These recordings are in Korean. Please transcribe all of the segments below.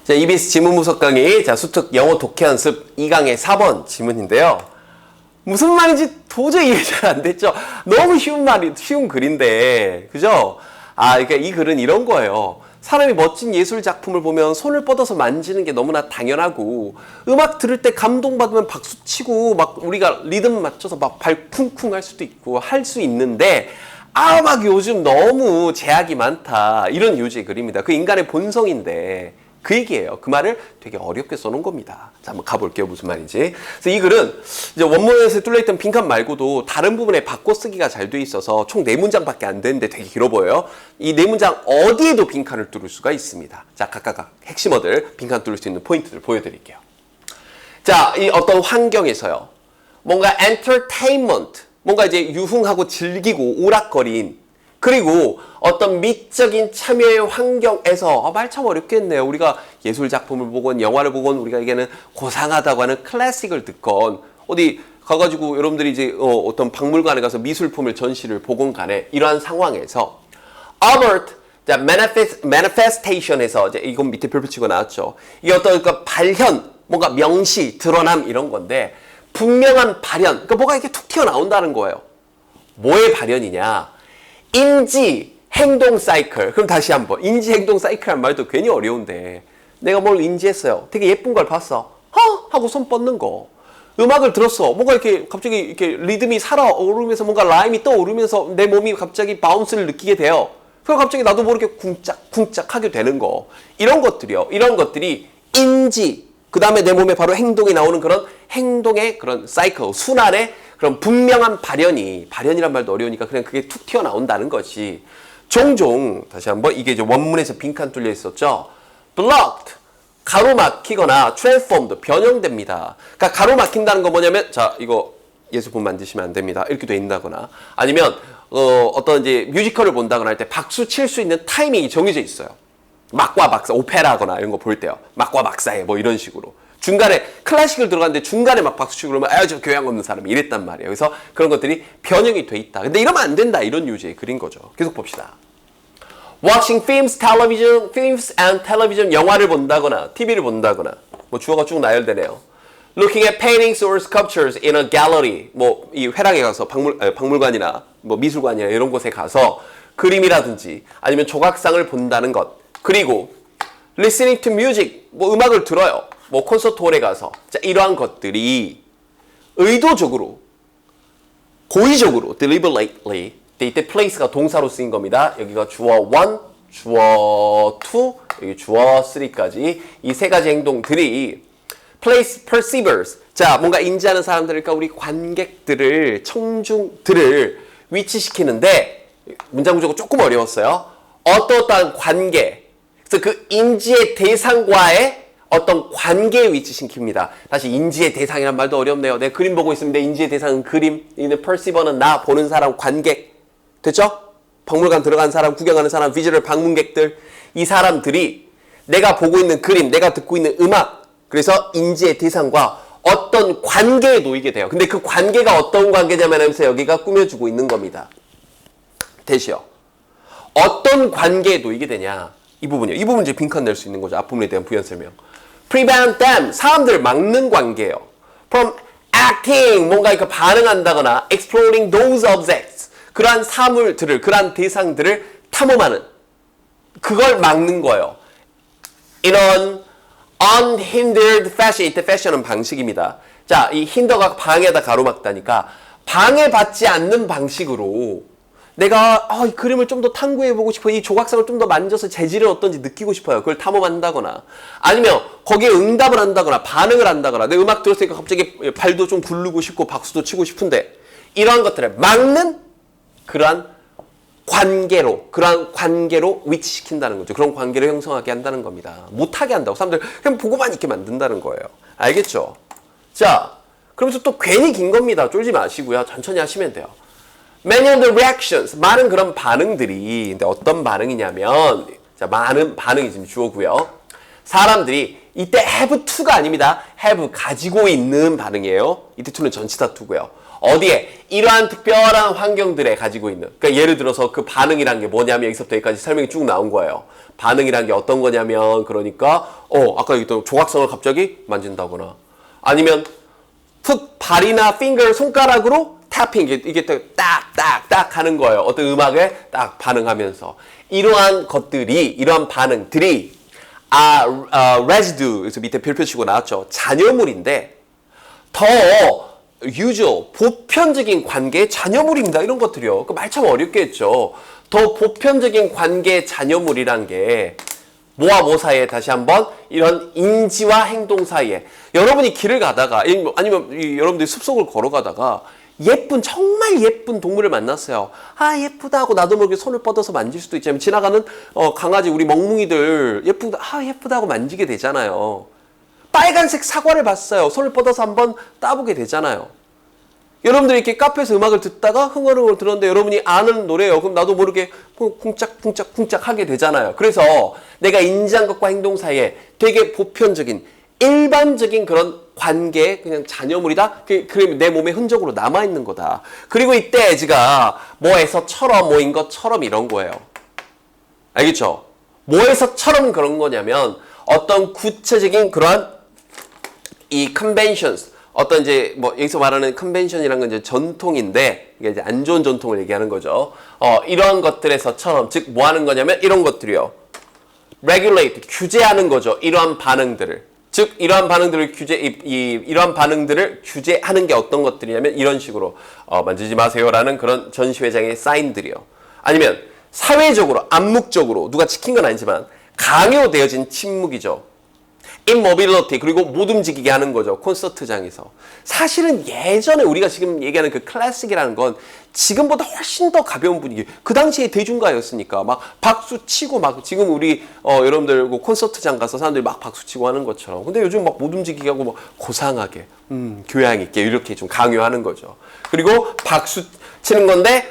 자, EBS 지문 분석 강의, 자, 수특 영어 독해 연습 2강의 4번 지문인데요. 무슨 말인지 도저히 이해 잘 안 됐죠? 너무 쉬운 글인데, 그죠? 그러니까 이 글은 이런 거예요. 사람이 멋진 예술 작품을 보면 손을 뻗어서 만지는 게 너무나 당연하고, 음악 들을 때 감동받으면 박수 치고, 막 우리가 리듬 맞춰서 막 발 쿵쿵 할 수도 있고, 할 수 있는데, 막 요즘 너무 제약이 많다. 이런 요지의 글입니다. 그 인간의 본성인데, 그 얘기예요. 그 말을 되게 어렵게 써놓은 겁니다. 자, 한번 가볼게요. 무슨 말인지. 그래서 이 글은 이제 원문에서 뚫려있던 빈칸 말고도 다른 부분에 바꿔 쓰기가 잘 돼 있어서 총 4문장밖에 안 되는데 되게 길어 보여요. 이 4문장 어디에도 빈칸을 뚫을 수가 있습니다. 자, 각각 핵심어들, 빈칸 뚫을 수 있는 포인트들 보여드릴게요. 자, 이 어떤 환경에서요. 뭔가 entertainment, 뭔가 이제 유흥하고 즐기고 오락거린, 그리고 어떤 미적인 참여의 환경에서 말 참 어렵겠네요. 우리가 예술 작품을 보건 영화를 보건 우리가 얘기하는 고상하다고 하는 클래식을 듣건 어디 가가지고 여러분들이 이제 어떤 박물관에 가서 미술품을 전시를 보건 간에 이러한 상황에서 Albert manifestation에서 이제 이건 밑에 별표 치고 나왔죠. 이게 어떤 그러니까 발현, 뭔가 명시, 드러남 이런 건데 분명한 발현, 그러니까 뭐가 이렇게 툭 튀어나온다는 거예요. 뭐의 발현이냐? 인지, 행동 사이클. 그럼 다시 한번. 인지, 행동 사이클이란 말도 괜히 어려운데 내가 뭘 인지했어요. 되게 예쁜 걸 봤어. 하고 손 뻗는 거. 음악을 들었어. 뭔가 이렇게 갑자기 이렇게 리듬이 살아오르면서 뭔가 라임이 떠오르면서 내 몸이 갑자기 바운스를 느끼게 돼요. 그럼 갑자기 나도 모르게 쿵짝 하게 되는 거. 이런 것들이요. 이런 것들이 인지, 그 다음에 내 몸에 바로 행동이 나오는 그런 행동의 그런 사이클, 순환의 그런 분명한 발현이란 말도 어려우니까 그냥 그게 툭 튀어나온다는 것이 종종, 다시 한번, 이게 이제 원문에서 빈칸 뚫려 있었죠. blocked, 가로막히거나 transformed, 변형됩니다. 그러니까 가로막힌다는 건 뭐냐면, 자, 이거 예술품 만드시면 안 됩니다. 이렇게 돼 있다거나, 아니면, 어떤 이제 뮤지컬을 본다거나 할 때 박수 칠 수 있는 타이밍이 정해져 있어요. 막과 막사, 오페라거나 이런 거 볼 때요. 막과 막사에 뭐 이런 식으로. 중간에 클래식을 들어갔는데 중간에 막 박수치고 그러면 저 교양 없는 사람이 이랬단 말이에요. 그래서 그런 것들이 변형이 돼 있다. 근데 이러면 안 된다. 이런 요지의 글인 거죠. 계속 봅시다. Watching films and television, 영화를 본다거나 TV를 본다거나 뭐 주어가 쭉 나열되네요. Looking at paintings or sculptures in a gallery, 뭐 이 회랑에 가서 박물관이나 뭐 미술관이나 이런 곳에 가서 그림이라든지 아니면 조각상을 본다는 것. 그리고 listening to music, 뭐 음악을 들어요. 뭐 콘서트홀에 가서. 자, 이러한 것들이 의도적으로, 고의적으로, deliberately, 이때 place가 동사로 쓰인 겁니다. 여기가 주어 1, 주어 2, 여기 주어 3까지 이 세 가지 행동들이 place perceivers, 자, 뭔가 인지하는 사람들, 그러니까 우리 관객들을, 청중들을 위치시키는데 문장 구조가 조금 어려웠어요. 어떠한 관계, 그래서 그 인지의 대상과의 어떤 관계에 위치시킵니다. 다시 인지의 대상이란 말도 어렵네요. 내가 그림 보고 있으면 내 인지의 대상은 그림, 이는 perceiver는 나, 보는 사람, 관객. 됐죠? 박물관 들어간 사람, 구경하는 사람, 비주얼 방문객들. 이 사람들이 내가 보고 있는 그림, 내가 듣고 있는 음악, 그래서 인지의 대상과 어떤 관계에 놓이게 돼요. 근데 그 관계가 어떤 관계냐면 하면서 여기가 꾸며주고 있는 겁니다. 대시요. 어떤 관계에 놓이게 되냐. 이 부분이요. 이 부분 이제 빈칸 낼 수 있는 거죠. 앞부분에 대한 부연 설명. Prevent them, 사람들을 막는 관계예요. From acting, 뭔가 이렇게 반응한다거나 exploring those objects, 그러한 사물들을, 그러한 대상들을 탐험하는, 그걸 막는 거예요. In an unhindered fashion, 이때 fashion은 방식입니다. 자, 이 hinder가 방해하다 가로막다니까 방해받지 않는 방식으로 내가 이 그림을 좀 더 탐구해보고 싶어. 이 조각상을 좀 더 만져서 재질은 어떤지 느끼고 싶어요. 그걸 탐험한다거나 아니면 거기에 응답을 한다거나 반응을 한다거나 내 음악 들었으니까 갑자기 발도 좀 굴르고 싶고 박수도 치고 싶은데 이러한 것들을 막는 그러한 관계로 위치시킨다는 거죠. 그런 관계를 형성하게 한다는 겁니다. 못하게 한다고. 사람들 그냥 보고만 있게 만든다는 거예요. 알겠죠? 자, 그러면서 또 괜히 긴 겁니다. 쫄지 마시고요. 천천히 하시면 돼요. Many of the reactions, 많은 그런 반응들이, 근데 어떤 반응이냐면, 자, 많은 반응이 지금 주어고요. 사람들이 이때 have to가 아닙니다. have 가지고 있는 반응이에요. 이때 to는 전치사 to고요. 어디에? 이러한 특별한 환경들에 가지고 있는. 그러니까 예를 들어서 그 반응이란 게 뭐냐면 여기서부터 여기까지 설명이 쭉 나온 거예요. 반응이란 게 어떤 거냐면 그러니까 아까 얘기했던 조각성을 갑자기 만진다거나 아니면 발이나 finger 손가락으로 탭핑 이게 딱딱딱 하는 거예요. 어떤 음악에 딱 반응하면서 이러한 반응들이 residue 그래서 밑에 별표 치고 나왔죠. 잔여물인데 더 usual 보편적인 관계의 잔여물입니다. 이런 것들이요. 그 말 참 어렵게 했죠. 더 보편적인 관계의 잔여물이란 게 뭐와 뭐 사이에 다시 한번 이런 인지와 행동 사이에 여러분이 길을 가다가 아니면 여러분들이 숲속을 걸어가다가 정말 예쁜 동물을 만났어요. 아 예쁘다 하고 나도 모르게 손을 뻗어서 만질 수도 있지만 지나가는 강아지 우리 멍뭉이들 예쁘다 하고 만지게 되잖아요. 빨간색 사과를 봤어요. 손을 뻗어서 한번 따보게 되잖아요. 여러분들이 이렇게 카페에서 음악을 듣다가 흥얼흥얼 들었는데 여러분이 아는 노래예요. 그럼 나도 모르게 쿵짝쿵짝 하게 되잖아요. 그래서 내가 인지한 것과 행동 사이에 되게 보편적인 일반적인 그런 관계의 그냥 잔여물이다. 그게 내 몸에 흔적으로 남아있는 거다. 그리고 이때 에즈가 뭐에서처럼 뭐인 것처럼 이런 거예요. 알겠죠? 뭐에서처럼 그런 거냐면 어떤 구체적인 그러한 이 conventions 어떤 이제 여기서 말하는 컨벤션이라는 건 이제 전통인데 이게 이제 안 좋은 전통을 얘기하는 거죠. 이런 것들에서처럼 즉 뭐 하는 거냐면 이런 것들이요. regulate 규제하는 거죠. 이러한 반응들을. 즉 이러한 반응들을 이러한 반응들을 규제하는 게 어떤 것들이냐면 이런 식으로 만지지 마세요라는 그런 전시회장의 사인들이요. 아니면 사회적으로 암묵적으로 누가 지킨 건 아니지만 강요되어진 침묵이죠. immobility 그리고 못 움직이게 하는 거죠. 콘서트장에서. 사실은 예전에 우리가 지금 얘기하는 그 클래식이라는 건 지금보다 훨씬 더 가벼운 분위기. 그 당시에 대중가였으니까 막 박수 치고 막 지금 우리 여러분들 콘서트장 가서 사람들이 막 박수 치고 하는 것처럼. 근데 요즘 막 못 움직이게 하고 막 고상하게 교양 있게 이렇게 좀 강요하는 거죠. 그리고 박수 치는 건데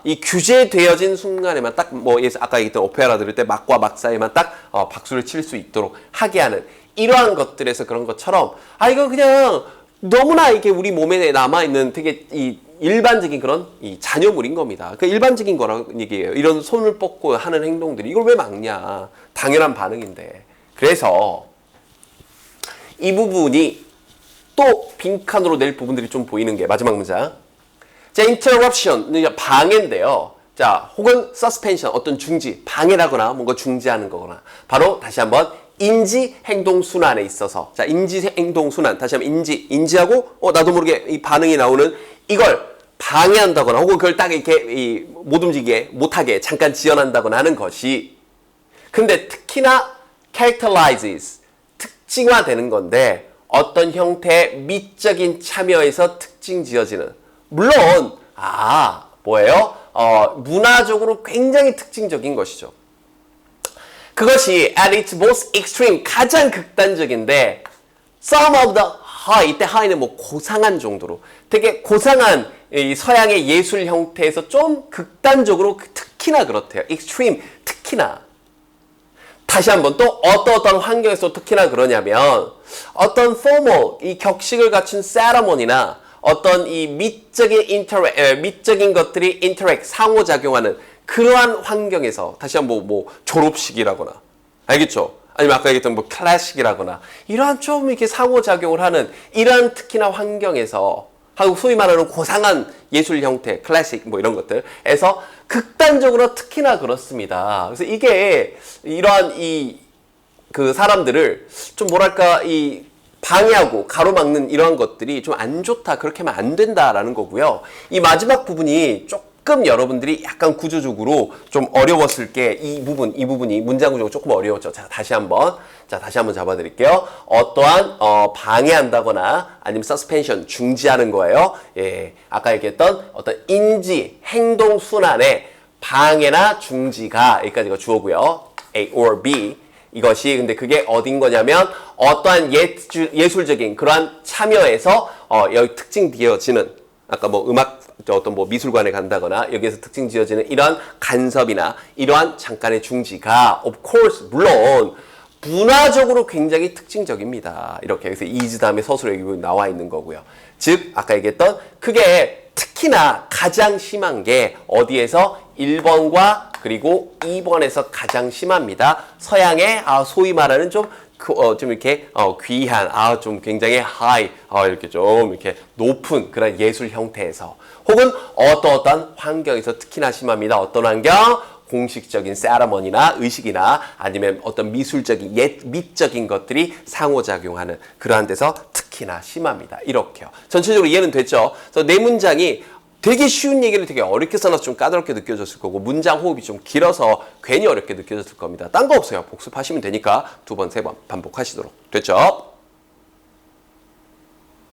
이 규제되어진 순간에만 딱 아까 얘기했던 오페라 들을 때 막과 막 사이에만 딱 박수를 칠 수 있도록 하게 하는 이러한 것들에서 그런 것처럼 이거 그냥 너무나 이게 우리 몸에 남아있는 되게 이 일반적인 그런 이 잔여물인 겁니다. 그 일반적인 거라는 얘기예요. 이런 손을 뻗고 하는 행동들이 이걸 왜 막냐. 당연한 반응인데. 그래서 이 부분이 또 빈칸으로 낼 부분들이 좀 보이는 게 마지막 문장. 자, interruption, 방해인데요. 자, 혹은 suspension, 어떤 중지, 방해라거나 뭔가 중지하는 거거나. 바로 다시 한번 인지 행동 순환에 있어서. 자, 인지 행동 순환. 다시 한번 인지하고 나도 모르게 이 반응이 나오는 이걸 방해한다거나 혹은 그걸 딱 이렇게 못 움직이게 못하게 잠깐 지연한다거나 하는 것이 근데 특히나 characterizes 특징화되는 건데 어떤 형태의 미적인 참여에서 특징 지어지는 물론 뭐예요? 문화적으로 굉장히 특징적인 것이죠. 그것이 at its most extreme 가장 극단적인데 some of the high 이때 high는 고상한 정도로 되게 고상한 이 서양의 예술 형태에서 좀 극단적으로 특히나 그렇대요. extreme 특히나 다시 한번 또 어떤 환경에서 특히나 그러냐면 어떤 formal 이 격식을 갖춘 세레모니나 어떤 이 미적인 것들이 상호작용하는 그러한 환경에서 다시 한번 졸업식이라거나 알겠죠? 아니면 아까 얘기했던 클래식이라거나 이러한 좀 이렇게 상호작용을 하는 이러한 특히나 환경에서 하고 소위 말하는 고상한 예술 형태, 클래식 이런 것들에서 극단적으로 특히나 그렇습니다. 그래서 이게 이러한 그 사람들을 좀 뭐랄까 방해하고 가로막는 이러한 것들이 좀 안 좋다. 그렇게 하면 안 된다라는 거고요. 이 마지막 부분이 조금 여러분들이 약간 구조적으로 좀 어려웠을 게 이 부분이 문장 구조가 조금 어려웠죠. 자, 다시 한번 잡아드릴게요. 어떠한 방해한다거나 아니면 suspension 중지하는 거예요. 예, 아까 얘기했던 어떤 인지 행동 순환의 방해나 중지가 여기까지가 주어고요. A or B. 이것이 근데 그게 어딘 거냐면 어떠한 예술적인 그러한 참여에서 여기 특징 지어지는 아까 음악 어떤 미술관에 간다거나 여기에서 특징 지어지는 이러한 간섭이나 이러한 잠깐의 중지가 of course 물론 문화적으로 굉장히 특징적입니다. 이렇게 그래서 is 다음에 서술에 나와 있는 거고요. 즉 아까 얘기했던 그게 특히나 가장 심한 게 어디에서 1번과 그리고 2번에서 가장 심합니다. 서양의 소위 말하는 좀 이렇게 귀한 좀 굉장히 high 이렇게 좀 이렇게 높은 그런 예술 형태에서 혹은 어떠한 환경에서 특히나 심합니다. 어떤 환경? 공식적인 세러머니나 의식이나 아니면 어떤 미술적인 미적인 것들이 상호작용하는 그러한 데서 특히나 심합니다. 이렇게요. 전체적으로 이해는 됐죠? 그래서 네 문장이 되게 쉬운 얘기를 되게 어렵게 써놔서 좀 까다롭게 느껴졌을 거고 문장 호흡이 좀 길어서 괜히 어렵게 느껴졌을 겁니다. 딴 거 없어요. 복습하시면 되니까 2번, 3번 반복하시도록. 됐죠?